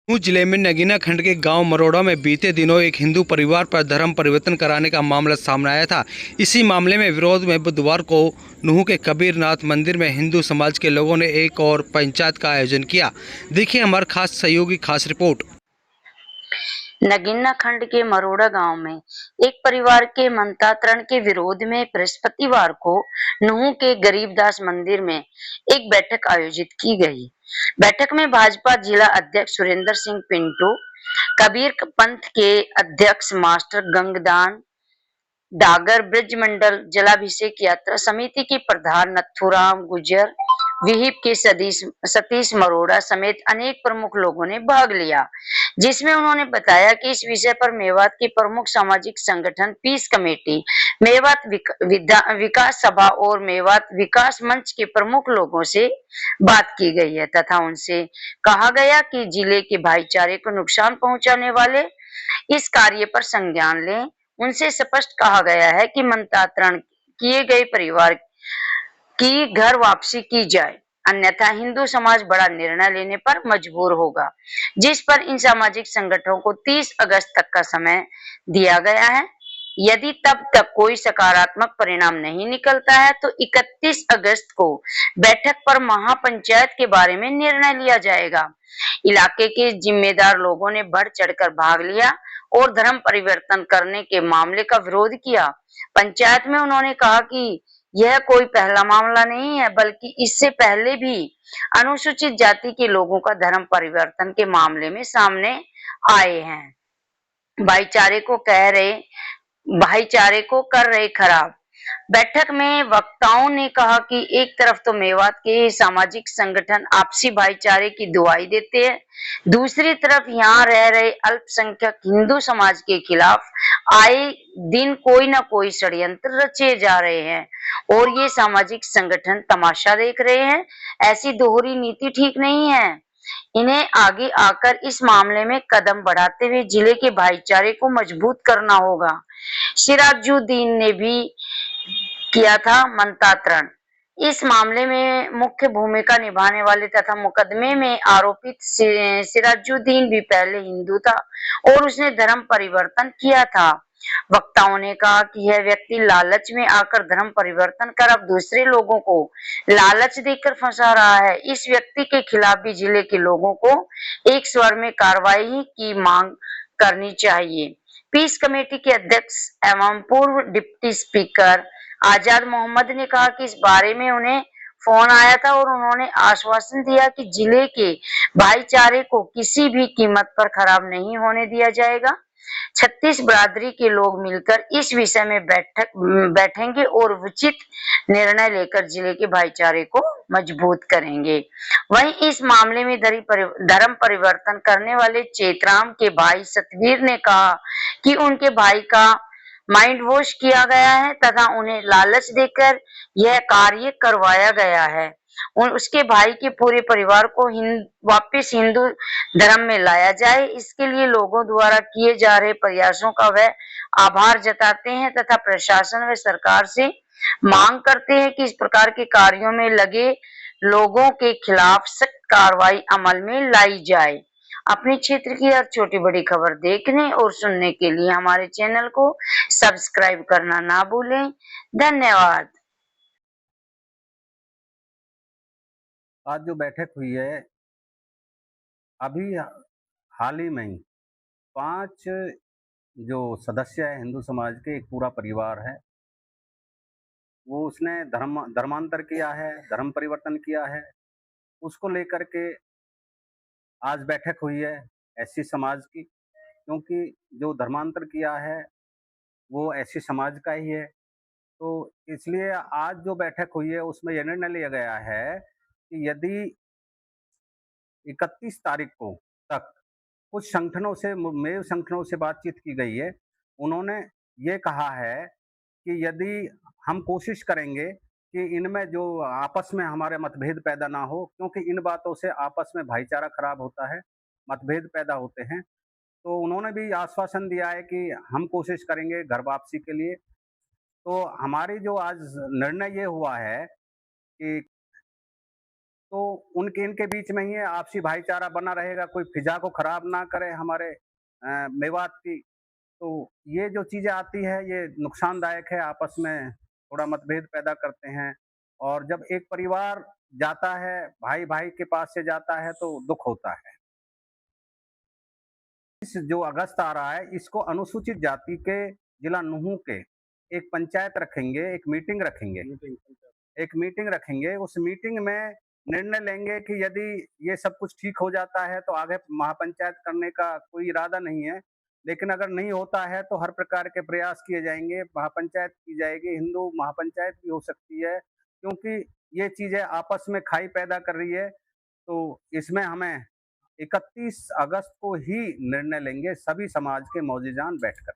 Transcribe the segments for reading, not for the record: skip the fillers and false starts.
नूंह जिले में नगीना खंड के गांव मरोड़ा में बीते दिनों एक हिंदू परिवार पर धर्म परिवर्तन कराने का मामला सामने आया था। इसी मामले में विरोध में बुधवार को नूंह के कबीरनाथ मंदिर में हिंदू समाज के लोगों ने एक और पंचायत का आयोजन किया। देखिए हमारे खास सहयोगी खास रिपोर्ट। नगीना खंड के मरोड़ा गांव में एक परिवार के मंत्रांतरण के विरोध में बृहस्पतिवार को नूंह के गरीबदास मंदिर में एक बैठक आयोजित की गई। बैठक में भाजपा जिला अध्यक्ष सुरेंद्र सिंह पिंटू, कबीर पंथ के अध्यक्ष मास्टर गंगदान डागर, ब्रज मंडल जलाभिषेक यात्रा समिति के प्रधान नथुराम गुजर, विहिप के सतीश मरोड़ा समेत अनेक प्रमुख लोगों ने भाग लिया, जिसमें उन्होंने बताया कि इस विषय पर मेवात के प्रमुख सामाजिक संगठन पीस कमेटी, मेवात विकास सभा और मेवात विकास मंच के प्रमुख लोगों से बात की गई है तथा उनसे कहा गया कि जिले के भाईचारे को नुकसान पहुंचाने वाले इस कार्य पर संज्ञान लें। उनसे स्पष्ट कहा गया है कि मंत्रांतरण किए गए परिवार की घर वापसी की जाए, अन्यथा हिंदू समाज बड़ा निर्णय लेने पर मजबूर होगा, जिस पर इन सामाजिक संगठनों को 30 अगस्त तक का समय दिया गया है। यदि तब तक कोई सकारात्मक परिणाम नहीं निकलता है तो 31 अगस्त को बैठक पर महापंचायत के बारे में निर्णय लिया जाएगा। इलाके के जिम्मेदार लोगों ने बढ़ चढ़कर भाग लिया और धर्म परिवर्तन करने के मामले का विरोध किया। पंचायत में उन्होंने कहा कि यह कोई पहला मामला नहीं है, बल्कि इससे पहले भी अनुसूचित जाति के लोगों का धर्म परिवर्तन के मामले में सामने आए हैं। भाईचारे को कर रहे खराब। बैठक में वक्ताओं ने कहा कि एक तरफ तो मेवात के सामाजिक संगठन आपसी भाईचारे की दुहाई देते हैं, दूसरी तरफ यहाँ रह रहे अल्पसंख्यक हिंदू समाज के खिलाफ आए दिन कोई न कोई षड्यंत्र रचे जा रहे हैं और ये सामाजिक संगठन तमाशा देख रहे हैं। ऐसी दोहरी नीति ठीक नहीं है। इन्हें आगे आकर इस मामले में कदम बढ़ाते हुए जिले के भाईचारे को मजबूत करना होगा। सिराजुद्दीन ने भी किया था मंत्रांतरण। इस मामले में मुख्य भूमिका निभाने वाले तथा मुकदमे में आरोपित सिराजुद्दीन भी पहले हिंदू था और उसने धर्म परिवर्तन किया था। वक्ताओं ने कहा कि यह व्यक्ति लालच में आकर धर्म परिवर्तन कर अब दूसरे लोगों को लालच देकर फंसा रहा है। इस व्यक्ति के खिलाफ भी जिले के लोगों को एक स्वर में कार्रवाई की मांग करनी चाहिए। पीस कमेटी के अध्यक्ष एवं पूर्व डिप्टी स्पीकर आजाद मोहम्मद ने कहा कि इस बारे में उन्हें फोन आया था और उन्होंने आश्वासन दिया कि जिले के भाईचारे को किसी भी कीमत पर खराब नहीं होने दिया जाएगा। 36 बिरादरी के लोग मिलकर इस विषय में बैठेंगे और उचित निर्णय लेकर जिले के भाईचारे को मजबूत करेंगे। वहीं इस मामले में धर्म परिवर्तन करने वाले चेतराम के भाई सतवीर ने कहा कि उनके भाई का माइंड वॉश किया गया है तथा उन्हें लालच देकर यह कार्य करवाया गया है। उसके भाई के पूरे परिवार को वापस हिंदू धर्म में लाया जाए, इसके लिए लोगों द्वारा किए जा रहे प्रयासों का वह आभार जताते हैं तथा प्रशासन व सरकार से मांग करते हैं कि इस प्रकार के कार्यों में लगे लोगों के खिलाफ सख्त कार्रवाई अमल में लाई जाए। अपने क्षेत्र की हर छोटी बड़ी खबर देखने और सुनने के लिए हमारे चैनल को सब्सक्राइब करना ना भूलें। धन्यवाद। आज जो बैठक हुई है, अभी हाल ही में ही 5 जो सदस्य है हिंदू समाज के, एक पूरा परिवार है, वो उसने धर्मांतर किया है, धर्म परिवर्तन किया है। उसको लेकर के आज बैठक हुई है एससी समाज की, क्योंकि जो धर्मांतर किया है वो एससी समाज का ही है। तो इसलिए आज जो बैठक हुई है उसमें यह निर्णय लिया गया है कि यदि 31 तारीख को तक कुछ संगठनों से, मेव संगठनों से बातचीत की गई है। उन्होंने ये कहा है कि यदि हम कोशिश करेंगे कि इनमें जो आपस में हमारे मतभेद पैदा ना हो, क्योंकि इन बातों से आपस में भाईचारा खराब होता है, मतभेद पैदा होते हैं। तो उन्होंने भी आश्वासन दिया है कि हम कोशिश करेंगे घर वापसी के लिए। तो हमारी जो आज निर्णय ये हुआ है कि तो उनके इनके बीच में ही आपसी भाईचारा बना रहेगा, कोई फिजा को खराब ना करे हमारे मेवात की। तो ये जो चीज़ें आती है ये नुकसानदायक है, आपस में थोड़ा मतभेद पैदा करते हैं। और जब एक परिवार जाता है, भाई-भाई के पास से जाता है तो दुःख होता है। इस जो अगस्त आ रहा है इसको अनुसूचित जाति के जिला नूंह के एक पंचायत रखेंगे, एक मीटिंग रखेंगे। उस मीटिंग में निर्णय लेंगे कि यदि ये सब कुछ ठीक हो जाता है तो आगे महापंचायत करने का कोई इरादा नहीं है। लेकिन अगर नहीं होता है तो हर प्रकार के प्रयास किए जाएँगे, महापंचायत की जाएगी, हिंदू महापंचायत भी हो सकती है, क्योंकि ये चीज़ें आपस में खाई पैदा कर रही है। तो इसमें हमें 31 अगस्त को ही निर्णय लेंगे सभी समाज के मौजीजान बैठकर।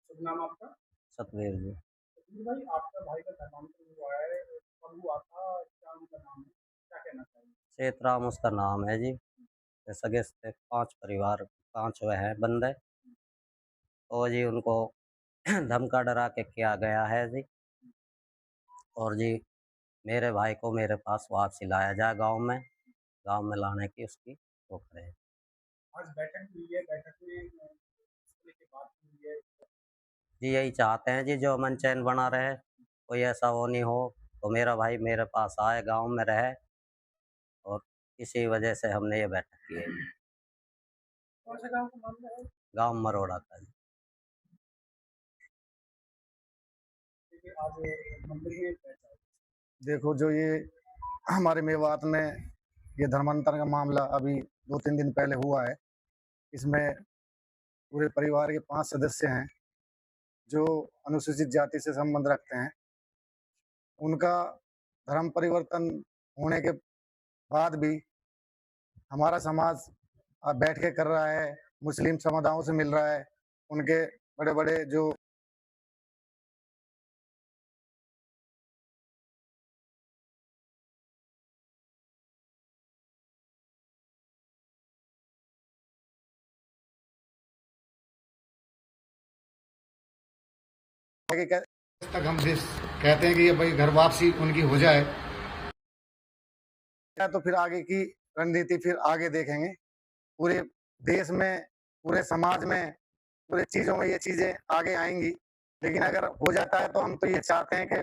शुभ नाम आपका? सतवीर जी। सतवीर भाई, आपका भाई का धर्मांतरण हुआ है, कब हुआ था? क्या उनका नाम है? क्या कहना चाहेंगे? सेतराम उसका नाम है जी। ये सगे से 5 परिवार, 5 वह है बंदे। तो जी उनको धमका डरा के किया गया है जी। और जी मेरे भाई को मेरे पास वापसी लाया जाए गाँव में लाने की उसकी वो करे। आज बैठक हुई है, बैठक में इसको लेके बात हुई है। जी यही चाहते हैं जी, जो अमन चैन बना रहे, कोई ऐसा वो नहीं हो, तो मेरा भाई मेरे पास आए, गाँव में रहे, और इसी वजह से हमने ये बैठक की है। कौन सा गाँव का मामला है? गाँव मरोड़ा का जी। देखिए, आज मंदिर में बैठा है। देखो, जो ये हमारे मेवात में ये धर्मांतरण का मामला अभी 2-3 दिन पहले हुआ है। इसमें पूरे परिवार के 5 सदस्य हैं जो अनुसूचित जाति से संबंध रखते हैं। उनका धर्म परिवर्तन होने के बाद भी हमारा समाज बैठ के कर रहा है, मुस्लिम समुदायों से मिल रहा है। उनके बड़े-बड़े जो तक हम जिस कहते हैं कि ये भाई घर वापसी उनकी हो जाए, या तो फिर आगे की रणनीति फिर आगे देखेंगे। पूरे देश में, पूरे समाज में, पूरे चीज़ों में ये चीज़ें आगे आएँगी। लेकिन अगर हो जाता है तो हम तो ये चाहते हैं कि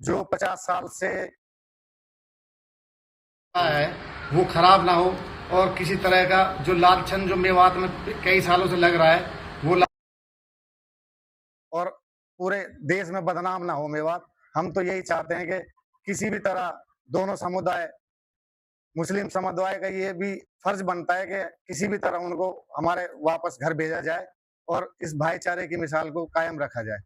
जो 50 साल से है वो खराब ना हो, और किसी तरह का जो लालछन जो मेवात में कई सालों से लग रहा है वो और पूरे देश में बदनाम ना हो मेवात। हम तो यही चाहते हैं कि किसी भी तरह दोनों समुदाय, मुस्लिम समुदाय का ये भी फर्ज बनता है कि किसी भी तरह उनको हमारे वापस घर भेजा जाए और इस भाईचारे की मिसाल को कायम रखा जाए।